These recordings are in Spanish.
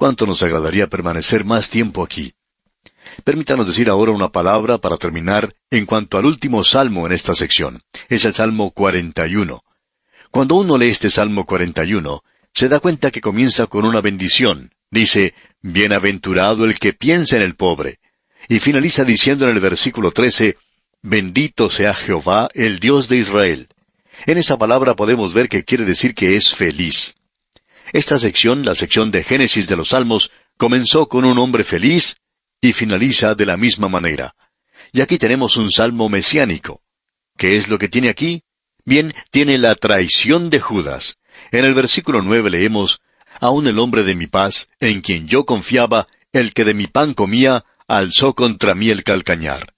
¿Cuánto nos agradaría permanecer más tiempo aquí? Permítanos decir ahora una palabra para terminar en cuanto al último salmo en esta sección. Es el Salmo 41. Cuando uno lee este Salmo 41, se da cuenta que comienza con una bendición. Dice, «Bienaventurado el que piensa en el pobre». Y finaliza diciendo en el versículo 13, «Bendito sea Jehová, el Dios de Israel». En esa palabra podemos ver que quiere decir que es feliz. Esta sección, la sección de Génesis de los Salmos, comenzó con un hombre feliz y finaliza de la misma manera. Y aquí tenemos un salmo mesiánico. ¿Qué es lo que tiene aquí? Bien, tiene la traición de Judas. En el versículo 9 leemos, «Aun el hombre de mi paz, en quien yo confiaba, el que de mi pan comía, alzó contra mí el calcañar».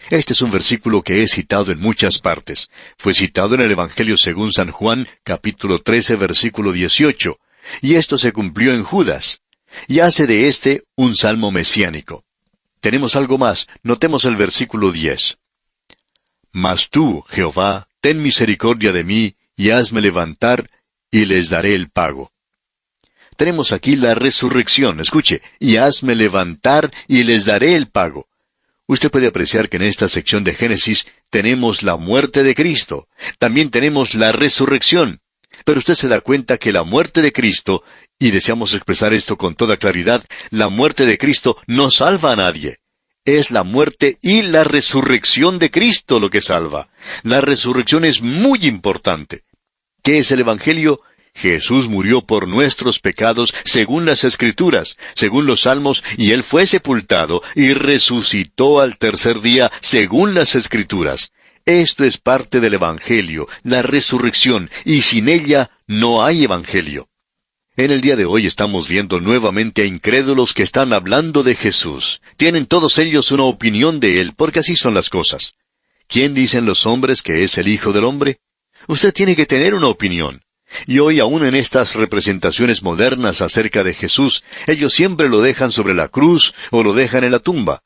Este es un versículo que es citado en muchas partes. Fue citado en el Evangelio según San Juan, capítulo 13, versículo 18. Y esto se cumplió en Judas. Y hace de este un salmo mesiánico. Tenemos algo más. Notemos el versículo 10. «Mas tú, Jehová, ten misericordia de mí, y hazme levantar, y les daré el pago». Tenemos aquí la resurrección. Escuche, «y hazme levantar, y les daré el pago». Usted puede apreciar que en esta sección de Génesis tenemos la muerte de Cristo. También tenemos la resurrección. Pero usted se da cuenta que la muerte de Cristo, y deseamos expresar esto con toda claridad, la muerte de Cristo no salva a nadie. Es la muerte y la resurrección de Cristo lo que salva. La resurrección es muy importante. ¿Qué es el Evangelio? Jesús murió por nuestros pecados según las Escrituras, según los Salmos, y Él fue sepultado y resucitó al tercer día según las Escrituras. Esto es parte del Evangelio, la resurrección, y sin ella no hay Evangelio. En el día de hoy estamos viendo nuevamente a incrédulos que están hablando de Jesús. Tienen todos ellos una opinión de Él, porque así son las cosas. ¿Quién dicen los hombres que es el Hijo del Hombre? Usted tiene que tener una opinión. Y hoy aún en estas representaciones modernas acerca de Jesús, ellos siempre lo dejan sobre la cruz o lo dejan en la tumba.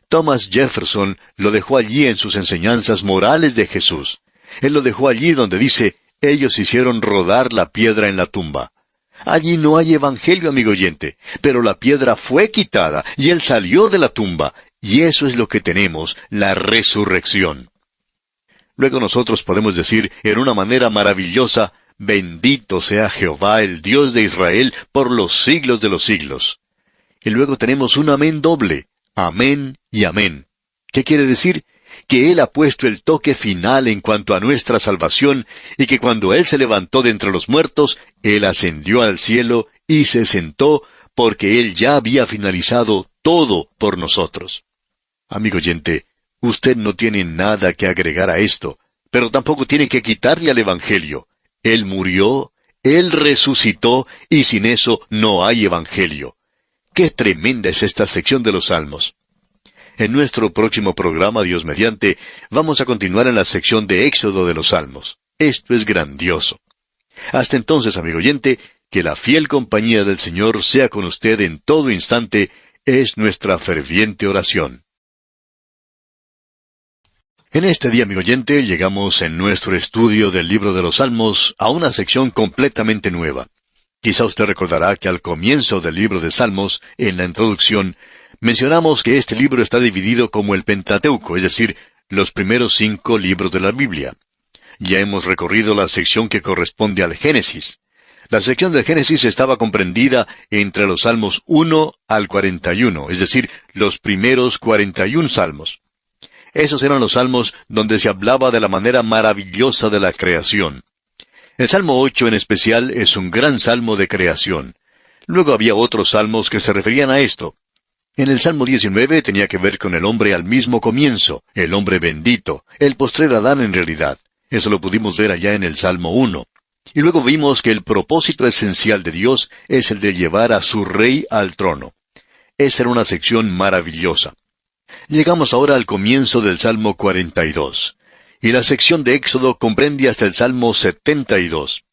Thomas Jefferson lo dejó allí en sus enseñanzas morales de Jesús. Él lo dejó allí donde dice, ellos hicieron rodar la piedra en la tumba. Allí no hay evangelio, amigo oyente, pero la piedra fue quitada y él salió de la tumba, y eso es lo que tenemos, la resurrección. Luego nosotros podemos decir en una manera maravillosa, «Bendito sea Jehová, el Dios de Israel, por los siglos de los siglos». Y luego tenemos un amén doble, amén y amén. ¿Qué quiere decir? Que Él ha puesto el toque final en cuanto a nuestra salvación, y que cuando Él se levantó de entre los muertos, Él ascendió al cielo y se sentó, porque Él ya había finalizado todo por nosotros. Amigo oyente, usted no tiene nada que agregar a esto, pero tampoco tiene que quitarle al Evangelio. Él murió, Él resucitó, y sin eso no hay Evangelio. ¡Qué tremenda es esta sección de los Salmos! En nuestro próximo programa, Dios mediante, vamos a continuar en la sección de Éxodo de los Salmos. Esto es grandioso. Hasta entonces, amigo oyente, que la fiel compañía del Señor sea con usted en todo instante, es nuestra ferviente oración. En este día, amigo oyente, llegamos en nuestro estudio del libro de los Salmos a una sección completamente nueva. Quizá usted recordará que al comienzo del libro de Salmos, en la introducción, mencionamos que este libro está dividido como el Pentateuco, es decir, los primeros 5 libros de la Biblia. Ya hemos recorrido la sección que corresponde al Génesis. La sección del Génesis estaba comprendida entre los Salmos 1 al 41, es decir, los primeros 41 salmos. Esos eran los salmos donde se hablaba de la manera maravillosa de la creación. El Salmo 8 en especial es un gran salmo de creación. Luego había otros salmos que se referían a esto. En el Salmo 19 tenía que ver con el hombre al mismo comienzo, el hombre bendito, el postrer Adán en realidad. Eso lo pudimos ver allá en el Salmo 1. Y luego vimos que el propósito esencial de Dios es el de llevar a su rey al trono. Esa era una sección maravillosa. Llegamos ahora al comienzo del Salmo 42. Y la sección de Éxodo comprende hasta el Salmo 72.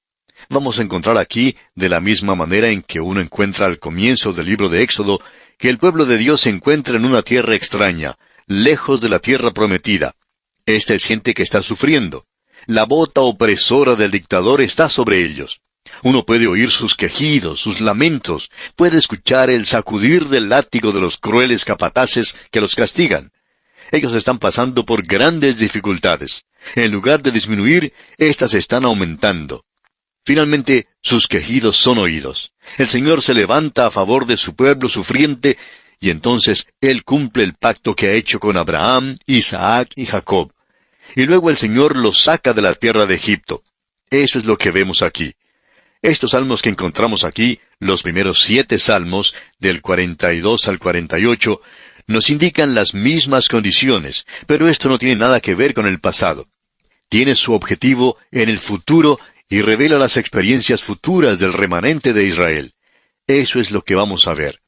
Vamos a encontrar aquí, de la misma manera en que uno encuentra al comienzo del libro de Éxodo, que el pueblo de Dios se encuentra en una tierra extraña, lejos de la tierra prometida. Esta es gente que está sufriendo. La bota opresora del dictador está sobre ellos. Uno puede oír sus quejidos, sus lamentos, puede escuchar el sacudir del látigo de los crueles capataces que los castigan. Ellos están pasando por grandes dificultades. En lugar de disminuir, éstas están aumentando. Finalmente, sus quejidos son oídos. El Señor se levanta a favor de su pueblo sufriente, y entonces Él cumple el pacto que ha hecho con Abraham, Isaac y Jacob. Y luego el Señor los saca de la tierra de Egipto. Eso es lo que vemos aquí. Estos salmos que encontramos aquí, los primeros 7 salmos, del 42 al 48, nos indican las mismas condiciones, pero esto no tiene nada que ver con el pasado. Tiene su objetivo en el futuro y revela las experiencias futuras del remanente de Israel. Eso es lo que vamos a ver.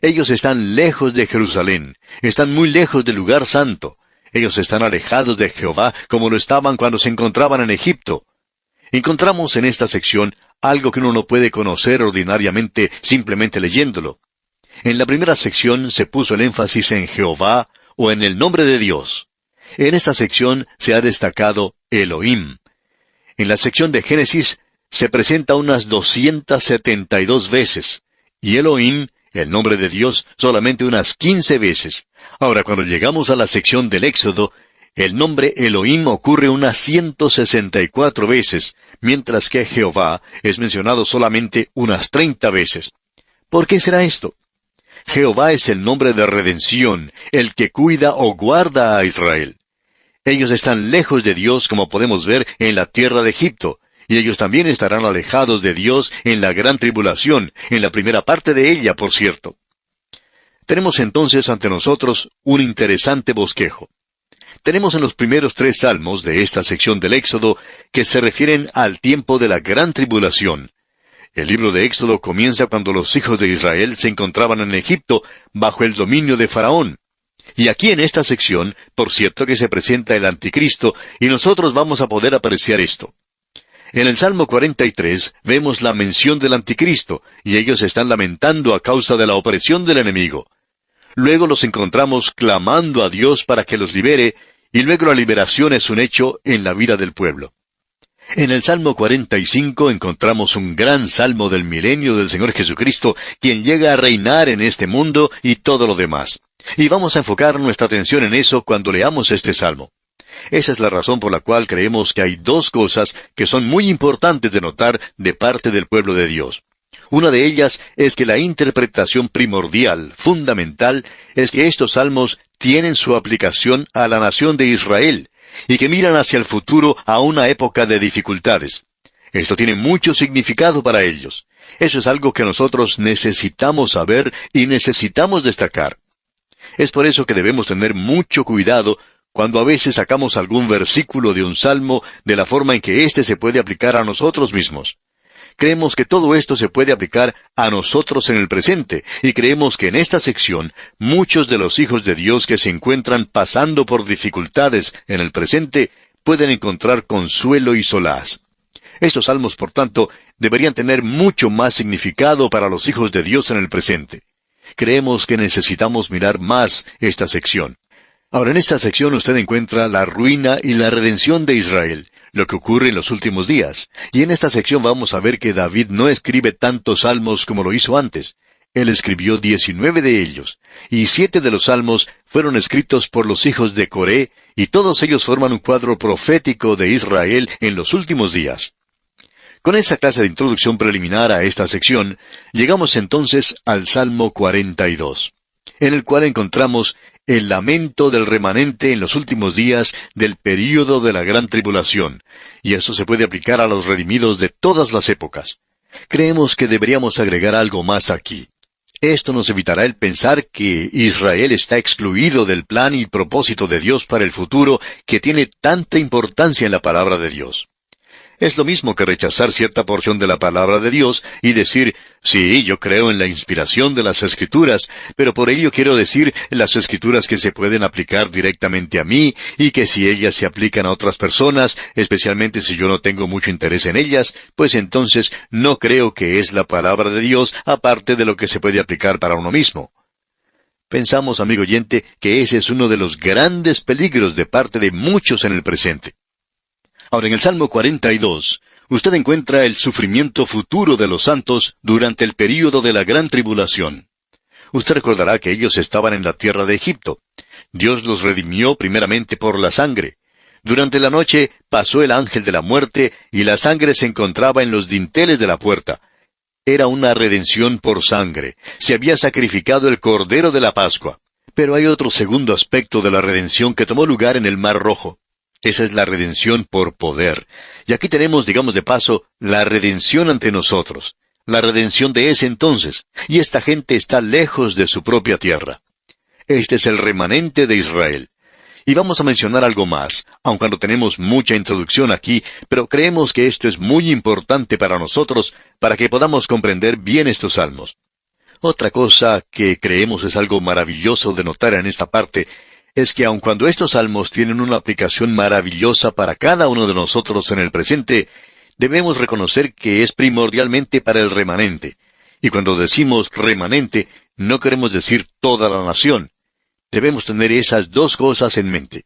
Ellos están lejos de Jerusalén, están muy lejos del lugar santo. Ellos están alejados de Jehová como lo estaban cuando se encontraban en Egipto. Encontramos en esta sección algo que uno no puede conocer ordinariamente simplemente leyéndolo. En la primera sección se puso el énfasis en Jehová o en el nombre de Dios. En esta sección se ha destacado Elohim. En la sección de Génesis se presenta unas 272 veces, y Elohim, el nombre de Dios, solamente unas 15 veces. Ahora, cuando llegamos a la sección del Éxodo, el nombre Elohim ocurre unas 164 veces, mientras que Jehová es mencionado solamente unas 30 veces. ¿Por qué será esto? Jehová es el nombre de redención, el que cuida o guarda a Israel. Ellos están lejos de Dios, como podemos ver en la tierra de Egipto, y ellos también estarán alejados de Dios en la gran tribulación, en la primera parte de ella, por cierto. Tenemos entonces ante nosotros un interesante bosquejo. Tenemos en los primeros 3 salmos de esta sección del Éxodo que se refieren al tiempo de la gran tribulación. El libro de Éxodo comienza cuando los hijos de Israel se encontraban en Egipto bajo el dominio de Faraón. Y aquí en esta sección, por cierto que se presenta el Anticristo, y nosotros vamos a poder apreciar esto. En el Salmo 43 vemos la mención del Anticristo, y ellos están lamentando a causa de la opresión del enemigo. Luego los encontramos clamando a Dios para que los libere, y luego la liberación es un hecho en la vida del pueblo. En el Salmo 45 encontramos un gran salmo del milenio del Señor Jesucristo, quien llega a reinar en este mundo y todo lo demás. Y vamos a enfocar nuestra atención en eso cuando leamos este salmo. Esa es la razón por la cual creemos que hay 2 cosas que son muy importantes de notar de parte del pueblo de Dios. Una de ellas es que la interpretación primordial, fundamental, es que estos salmos tienen su aplicación a la nación de Israel, y que miran hacia el futuro a una época de dificultades. Esto tiene mucho significado para ellos. Eso es algo que nosotros necesitamos saber y necesitamos destacar. Es por eso que debemos tener mucho cuidado cuando a veces sacamos algún versículo de un salmo de la forma en que éste se puede aplicar a nosotros mismos. Creemos que todo esto se puede aplicar a nosotros en el presente, y creemos que en esta sección muchos de los hijos de Dios que se encuentran pasando por dificultades en el presente pueden encontrar consuelo y solaz. Estos salmos, por tanto, deberían tener mucho más significado para los hijos de Dios en el presente. Creemos que necesitamos mirar más esta sección. Ahora, en esta sección usted encuentra la ruina y la redención de Israel, lo que ocurre en los últimos días. Y en esta sección vamos a ver que David no escribe tantos salmos como lo hizo antes. Él escribió 19 de ellos, y 7 de los salmos fueron escritos por los hijos de Coré, y todos ellos forman un cuadro profético de Israel en los últimos días. Con esa clase de introducción preliminar a esta sección, llegamos entonces al Salmo 42, en el cual encontramos el lamento del remanente en los últimos días del período de la gran tribulación, y eso se puede aplicar a los redimidos de todas las épocas. Creemos que deberíamos agregar algo más aquí. Esto nos evitará el pensar que Israel está excluido del plan y propósito de Dios para el futuro que tiene tanta importancia en la palabra de Dios. Es lo mismo que rechazar cierta porción de la palabra de Dios y decir, sí, yo creo en la inspiración de las Escrituras, pero por ello quiero decir las Escrituras que se pueden aplicar directamente a mí, y que si ellas se aplican a otras personas, especialmente si yo no tengo mucho interés en ellas, pues entonces no creo que es la palabra de Dios, aparte de lo que se puede aplicar para uno mismo. Pensamos, amigo oyente, que ese es uno de los grandes peligros de parte de muchos en el presente. Ahora, en el Salmo 42, usted encuentra el sufrimiento futuro de los santos durante el período de la gran tribulación. Usted recordará que ellos estaban en la tierra de Egipto. Dios los redimió primeramente por la sangre. Durante la noche pasó el ángel de la muerte y la sangre se encontraba en los dinteles de la puerta. Era una redención por sangre. Se había sacrificado el Cordero de la Pascua. Pero hay otro segundo aspecto de la redención que tomó lugar en el Mar Rojo. Esa es la redención por poder. Y aquí tenemos, digamos de paso, la redención ante nosotros. La redención de ese entonces. Y esta gente está lejos de su propia tierra. Este es el remanente de Israel. Y vamos a mencionar algo más, aunque no tenemos mucha introducción aquí, pero creemos que esto es muy importante para nosotros, para que podamos comprender bien estos salmos. Otra cosa que creemos es algo maravilloso de notar en esta parte, es que aun cuando estos salmos tienen una aplicación maravillosa para cada uno de nosotros en el presente, debemos reconocer que es primordialmente para el remanente. Y cuando decimos remanente, no queremos decir toda la nación. Debemos tener esas dos cosas en mente.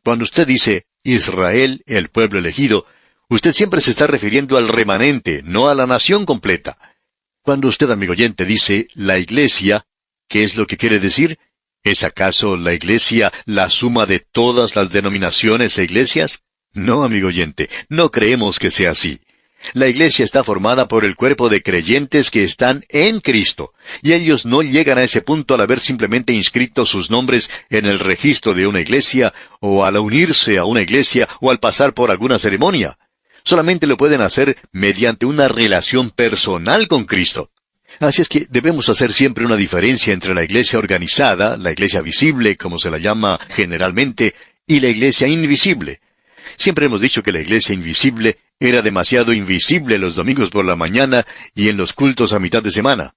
Cuando usted dice Israel, el pueblo elegido, usted siempre se está refiriendo al remanente, no a la nación completa. Cuando usted, amigo oyente, dice la iglesia, ¿qué es lo que quiere decir? ¿Es acaso la iglesia la suma de todas las denominaciones e iglesias? No, amigo oyente, no creemos que sea así. La iglesia está formada por el cuerpo de creyentes que están en Cristo, y ellos no llegan a ese punto al haber simplemente inscrito sus nombres en el registro de una iglesia, o al unirse a una iglesia, o al pasar por alguna ceremonia. Solamente lo pueden hacer mediante una relación personal con Cristo. Así es que debemos hacer siempre una diferencia entre la iglesia organizada, la iglesia visible, como se la llama generalmente, y la iglesia invisible. Siempre hemos dicho que la iglesia invisible era demasiado invisible los domingos por la mañana y en los cultos a mitad de semana.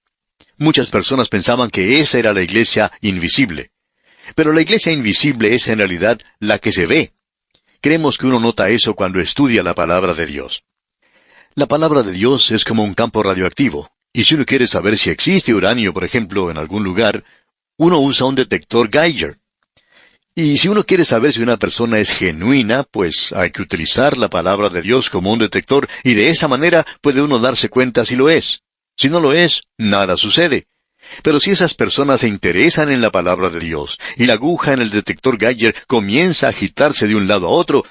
Muchas personas pensaban que esa era la iglesia invisible. Pero la iglesia invisible es en realidad la que se ve. Creemos que uno nota eso cuando estudia la palabra de Dios. La palabra de Dios es como un campo radioactivo. Y si uno quiere saber si existe uranio, por ejemplo, en algún lugar, uno usa un detector Geiger. Y si uno quiere saber si una persona es genuina, pues hay que utilizar la palabra de Dios como un detector, y de esa manera puede uno darse cuenta si lo es. Si no lo es, nada sucede. Pero si esas personas se interesan en la palabra de Dios, y la aguja en el detector Geiger comienza a agitarse de un lado a otro,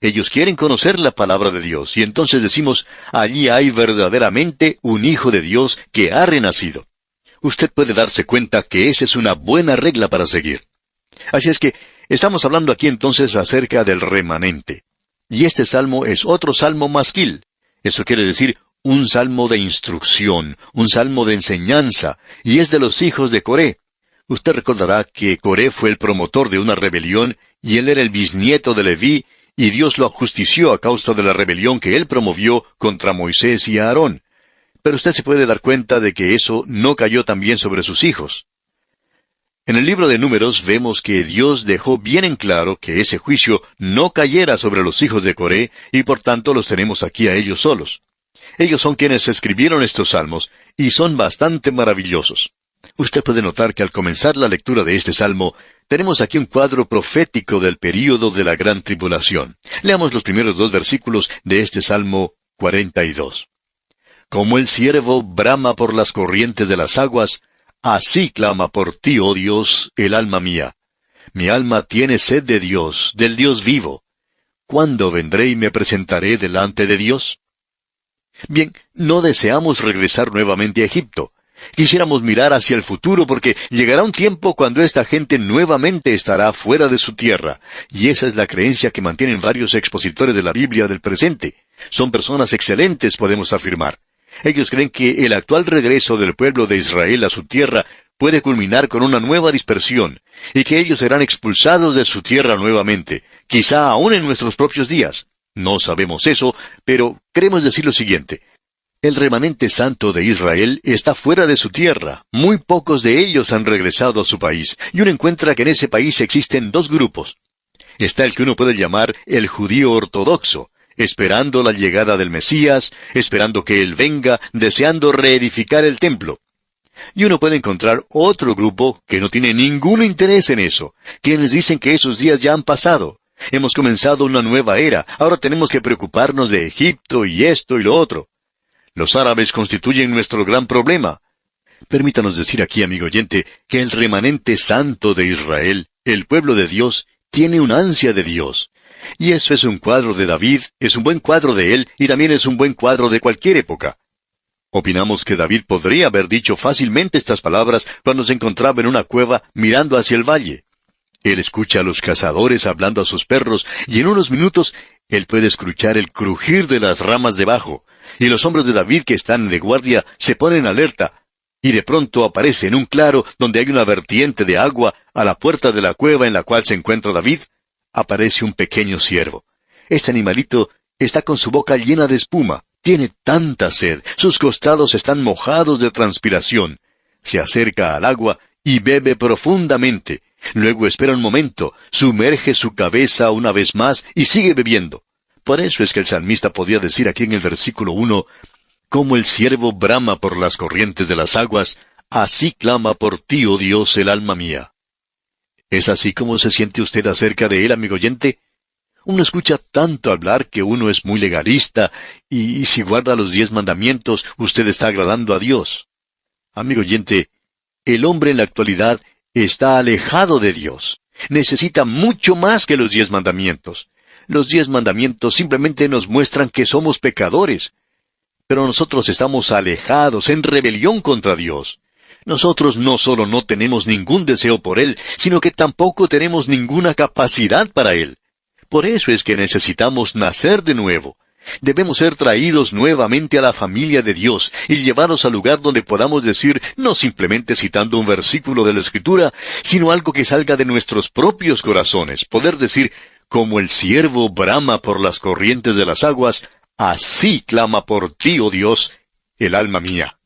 ellos quieren conocer la palabra de Dios, y entonces decimos, allí hay verdaderamente un Hijo de Dios que ha renacido. Usted puede darse cuenta que esa es una buena regla para seguir. Así es que, estamos hablando aquí entonces acerca del remanente. Y este salmo es otro salmo masquil. Eso quiere decir un salmo de instrucción, un salmo de enseñanza, y es de los hijos de Coré. Usted recordará que Coré fue el promotor de una rebelión, y él era el bisnieto de Leví, y Dios lo ajustició a causa de la rebelión que él promovió contra Moisés y Aarón. Pero usted se puede dar cuenta de que eso no cayó también sobre sus hijos. En el libro de Números vemos que Dios dejó bien en claro que ese juicio no cayera sobre los hijos de Coré, y por tanto los tenemos aquí a ellos solos. Ellos son quienes escribieron estos salmos, y son bastante maravillosos. Usted puede notar que al comenzar la lectura de este salmo, tenemos aquí un cuadro profético del período de la gran tribulación. Leamos los primeros 2 versículos de este Salmo 42. Como el ciervo brama por las corrientes de las aguas, así clama por ti, oh Dios, el alma mía. Mi alma tiene sed de Dios, del Dios vivo. ¿Cuándo vendré y me presentaré delante de Dios? Bien, no deseamos regresar nuevamente a Egipto. Quisiéramos mirar hacia el futuro porque llegará un tiempo cuando esta gente nuevamente estará fuera de su tierra, y esa es la creencia que mantienen varios expositores de la Biblia del presente. Son personas excelentes, podemos afirmar. Ellos creen que el actual regreso del pueblo de Israel a su tierra puede culminar con una nueva dispersión, y que ellos serán expulsados de su tierra nuevamente, quizá aún en nuestros propios días. No sabemos eso, pero queremos decir lo siguiente. El remanente santo de Israel está fuera de su tierra. Muy pocos de ellos han regresado a su país, y uno encuentra que en ese país existen 2 grupos. Está el que uno puede llamar el judío ortodoxo, esperando la llegada del Mesías, esperando que Él venga, deseando reedificar el templo. Y uno puede encontrar otro grupo que no tiene ningún interés en eso, quienes dicen que esos días ya han pasado. Hemos comenzado una nueva era. Ahora tenemos que preocuparnos de Egipto y esto y lo otro. Los árabes constituyen nuestro gran problema. Permítanos decir aquí, amigo oyente, que el remanente santo de Israel, el pueblo de Dios, tiene un ansia de Dios. Y eso es un cuadro de David, es un buen cuadro de él, y también es un buen cuadro de cualquier época. Opinamos que David podría haber dicho fácilmente estas palabras cuando se encontraba en una cueva mirando hacia el valle. Él escucha a los cazadores hablando a sus perros, y en unos minutos él puede escuchar el crujir de las ramas debajo, y los hombres de David que están de guardia se ponen alerta, y de pronto aparece en un claro donde hay una vertiente de agua a la puerta de la cueva en la cual se encuentra David, aparece un pequeño ciervo. Este animalito está con su boca llena de espuma, tiene tanta sed, sus costados están mojados de transpiración. Se acerca al agua y bebe profundamente. Luego espera un momento, sumerge su cabeza una vez más y sigue bebiendo. Por eso es que el salmista podía decir aquí en el versículo 1, como el ciervo brama por las corrientes de las aguas, así clama por ti, oh Dios, el alma mía. ¿Es así como se siente usted acerca de él, amigo oyente? Uno escucha tanto hablar que uno es muy legalista, y si guarda los 10 mandamientos, usted está agradando a Dios. Amigo oyente, el hombre en la actualidad está alejado de Dios. Necesita mucho más que los 10 mandamientos. Los 10 mandamientos simplemente nos muestran que somos pecadores. Pero nosotros estamos alejados, en rebelión contra Dios. Nosotros no solo no tenemos ningún deseo por Él, sino que tampoco tenemos ninguna capacidad para Él. Por eso es que necesitamos nacer de nuevo. Debemos ser traídos nuevamente a la familia de Dios y llevados al lugar donde podamos decir, no simplemente citando un versículo de la Escritura, sino algo que salga de nuestros propios corazones. Poder decir, como el ciervo brama por las corrientes de las aguas, así clama por ti, oh Dios, el alma mía.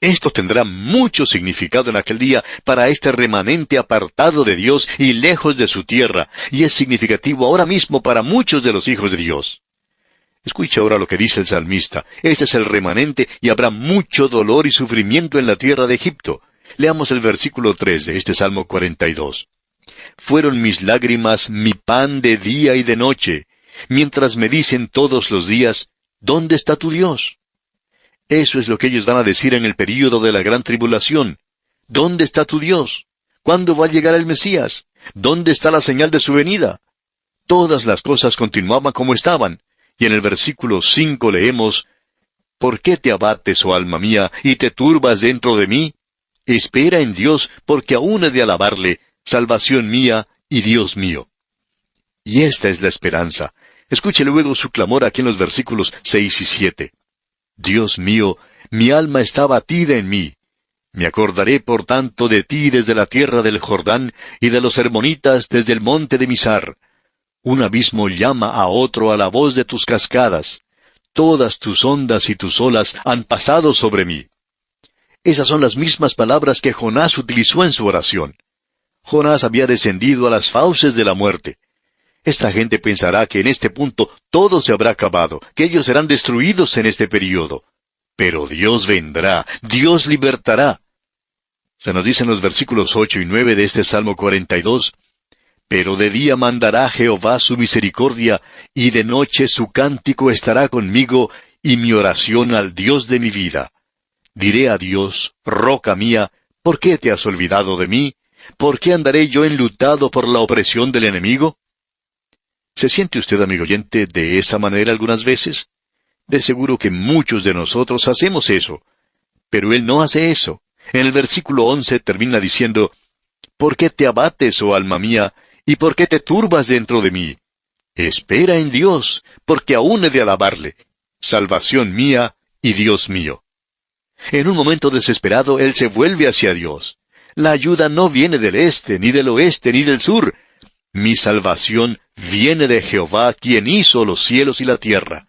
Esto tendrá mucho significado en aquel día para este remanente apartado de Dios y lejos de su tierra, y es significativo ahora mismo para muchos de los hijos de Dios. Escucha ahora lo que dice el salmista. Este es el remanente y habrá mucho dolor y sufrimiento en la tierra de Egipto. Leamos el versículo 3 de este Salmo 42. Fueron mis lágrimas mi pan de día y de noche, mientras me dicen todos los días, ¿dónde está tu Dios? Eso es lo que ellos van a decir en el período de la gran tribulación. ¿Dónde está tu Dios? ¿Cuándo va a llegar el Mesías? ¿Dónde está la señal de su venida? Todas las cosas continuaban como estaban, y en el versículo 5 leemos, ¿por qué te abates, oh alma mía, y te turbas dentro de mí? Espera en Dios, porque aún he de alabarle, salvación mía y Dios mío. Y esta es la esperanza. Escuche luego su clamor aquí en los versículos 6 y 7. Dios mío, mi alma está abatida en mí. Me acordaré por tanto de ti desde la tierra del Jordán y de los hermonitas desde el monte de Mizar. Un abismo llama a otro a la voz de tus cascadas. Todas tus ondas y tus olas han pasado sobre mí. Esas son las mismas palabras que Jonás utilizó en su oración. Jonás había descendido a las fauces de la muerte. Esta gente pensará que en este punto todo se habrá acabado, que ellos serán destruidos en este período. Pero Dios vendrá, Dios libertará. Se nos dice en los versículos 8 y 9 de este Salmo 42, pero de día mandará Jehová su misericordia, y de noche su cántico estará conmigo, y mi oración al Dios de mi vida. Diré a Dios, roca mía, ¿por qué te has olvidado de mí? ¿Por qué andaré yo enlutado por la opresión del enemigo? ¿Se siente usted, amigo oyente, de esa manera algunas veces? De seguro que muchos de nosotros hacemos eso. Pero Él no hace eso. En el versículo 11 termina diciendo, ¿por qué te abates, oh alma mía, y por qué te turbas dentro de mí? Espera en Dios, porque aún he de alabarle, salvación mía y Dios mío. En un momento desesperado, Él se vuelve hacia Dios. La ayuda no viene del este, ni del oeste, ni del sur. Mi salvación viene de Jehová, quien hizo los cielos y la tierra.